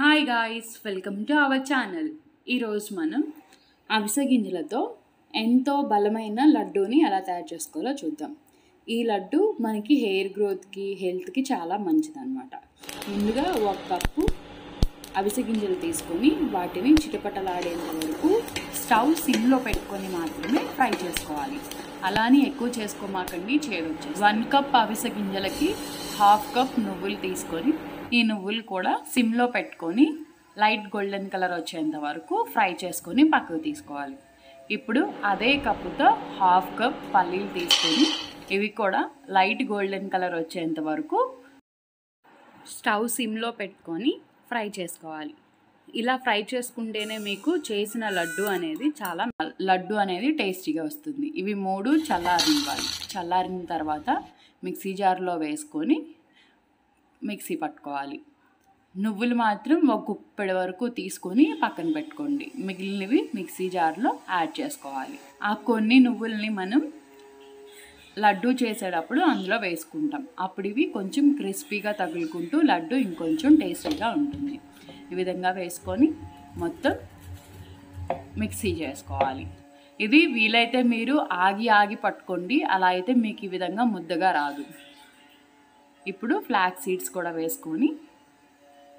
Hi guys, welcome to our channel. ఈరోజు మనం అవిసె గింజలతో ఎంతో బలమైన లడ్డూని ఎలా తయారు చేసుకోవాలో చూద్దాం. ఈ లడ్డు మనకి హెయిర్ గ్రోత్కి, హెల్త్కి చాలా మంచిదన్నమాట. ముందుగా 1 కప్పు అవిసె గింజలు తీసుకొని వాటిని చిటపటలాడేంత వరకు స్టవ్ సిమ్లో పెట్టుకొని మాత్రమే ఫ్రై చేసుకోవాలి. అలానే ఎక్కువ చేసుకోమాకండి, చేదొచ్చేసి. 1 కప్ అవిసె గింజలకి 1/2 కప్ నువ్వులు తీసుకొని ఈ నువ్వులు కూడా సిమ్లో పెట్టుకొని లైట్ గోల్డెన్ కలర్ వచ్చేంత వరకు ఫ్రై చేసుకొని పక్కకు తీసుకోవాలి. ఇప్పుడు అదే కప్పుతో 1/2 కప్ పల్లీలు తీసుకొని ఇవి కూడా లైట్ గోల్డెన్ కలర్ వచ్చేంత వరకు స్టవ్ సిమ్లో పెట్టుకొని ఫ్రై చేసుకోవాలి. ఇలా ఫ్రై చేసుకుంటేనే మీకు చేసిన లడ్డు అనేది టేస్టీగా వస్తుంది. ఇవి 3 చల్లారనివ్వాలి. చల్లారిన తర్వాత మిక్సీ జార్లో వేసుకొని మిక్సీ పట్టుకోవాలి. నువ్వులు మాత్రం 1 గుప్పెడు వరకు తీసుకొని పక్కన పెట్టుకోండి. మిగిలినవి మిక్సీ జార్లో యాడ్ చేసుకోవాలి. ఆ కొన్ని నువ్వుల్ని మనం లడ్డు చేసేటప్పుడు అందులో వేసుకుంటాం. అప్పుడు ఇవి కొంచెం క్రిస్పీగా తగులుకుంటూ లడ్డు ఇంకొంచెం టేస్టీగా ఉంటుంది. ఈ విధంగా వేసుకొని మొత్తం మిక్సీ చేసుకోవాలి. ఇది వీలైతే మీరు ఆగి పట్టుకోండి, అలా అయితే మీకు ఈ విధంగా ముద్దగా రాదు. ఇప్పుడు ఫ్లాక్స్ సీడ్స్ కూడా వేసుకొని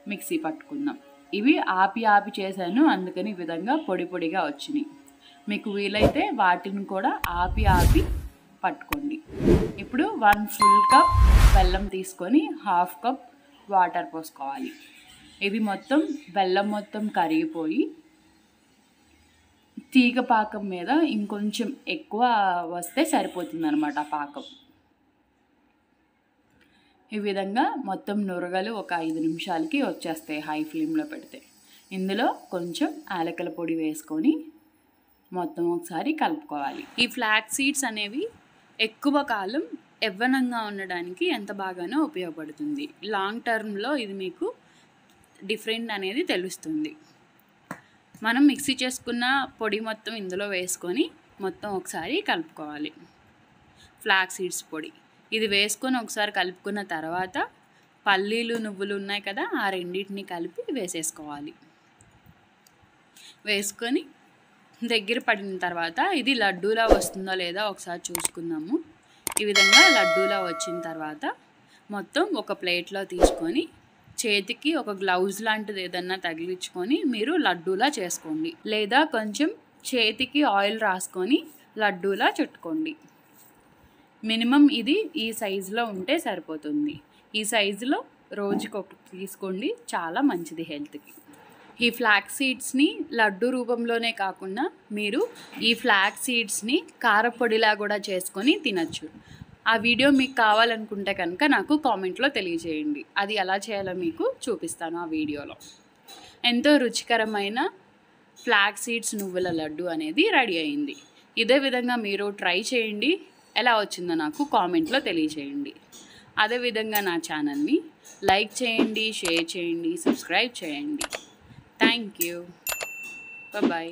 మిక్సీ పట్టుకుందాం. ఇవి ఆపి చేశాను, అందుకని ఈ విధంగా పొడిగా వచ్చినాయి. మీకు వీలైతే వాటిని కూడా ఆపి పట్టుకోండి. ఇప్పుడు 1 ఫుల్ కప్ బెల్లం తీసుకొని 1/2 కప్ వాటర్ పోసుకోవాలి. ఇది బెల్లం మొత్తం కరిగిపోయి తీగ పాకం మీద ఇంకొంచెం ఎక్కువ వస్తే సరిపోతుంది అన్నమాట పాకం. ఈ విధంగా మొత్తం నురగలు ఒక 5 నిమిషాలకి వచ్చేస్తాయి హై ఫ్లేమ్లో పెడితే. ఇందులో కొంచెం యాలకుల పొడి వేసుకొని మొత్తం ఒకసారి కలుపుకోవాలి. ఈ ఫ్లాక్స్ సీడ్స్ అనేవి ఎక్కువ కాలం యవ్వనంగా ఉండడానికి ఎంత బాగానో ఉపయోగపడుతుంది. లాంగ్ టర్మ్లో ఇది మీకు డిఫరెంట్ అనేది తెలుస్తుంది. మనం మిక్సీ చేసుకున్న పొడి మొత్తం ఇందులో వేసుకొని మొత్తం ఒకసారి కలుపుకోవాలి. ఫ్లాక్స్ సీడ్స్ పొడి ఇది వేసుకొని ఒకసారి కలుపుకున్న తర్వాత పల్లీలు నువ్వులు ఉన్నాయి కదా, ఆ రెండింటిని కలిపి వేసేసుకోవాలి. వేసుకొని దగ్గర పడిన తర్వాత ఇది లడ్డూలా వస్తుందో లేదో ఒకసారి చూసుకుందాము. ఈ విధంగా లడ్డూలా వచ్చిన తర్వాత మొత్తం ఒక ప్లేట్లో తీసుకొని చేతికి ఒక గ్లౌజ్ లాంటిది ఏదన్నా తగిలించుకొని మీరు లడ్డూలా చేసుకోండి. లేదా కొంచెం చేతికి ఆయిల్ రాసుకొని లడ్డూలా చుట్టుకోండి. మినిమం ఇది ఈ సైజులో ఉంటే సరిపోతుంది. ఈ సైజులో రోజుకొకటి తీసుకోండి, చాలా మంచిది హెల్త్కి. ఈ ఫ్లాక్స్ సీడ్స్ని లడ్డు రూపంలోనే కాకుండా మీరు ఈ ఫ్లాక్స్ సీడ్స్ని కారపొడిలా కూడా చేసుకొని తినచ్చు. ఆ వీడియో మీకు కావాలనుకుంటే కనుక నాకు కామెంట్లో తెలియజేయండి. అది ఎలా చేయాలో మీకు చూపిస్తాను ఆ వీడియోలో. ఎంతో రుచికరమైన ఫ్లాక్స్ సీడ్స్ నువ్వుల లడ్డు అనేది రెడీ అయింది. ఇదే విధంగా మీరు ట్రై చేయండి. ఎలా వచ్చిందో నాకు కామెంట్లో తెలియజేయండి. అదేవిధంగా నా ఛానల్ని లైక్ చేయండి, షేర్ చేయండి, సబ్స్క్రైబ్ చేయండి. Thank you. బాయ్.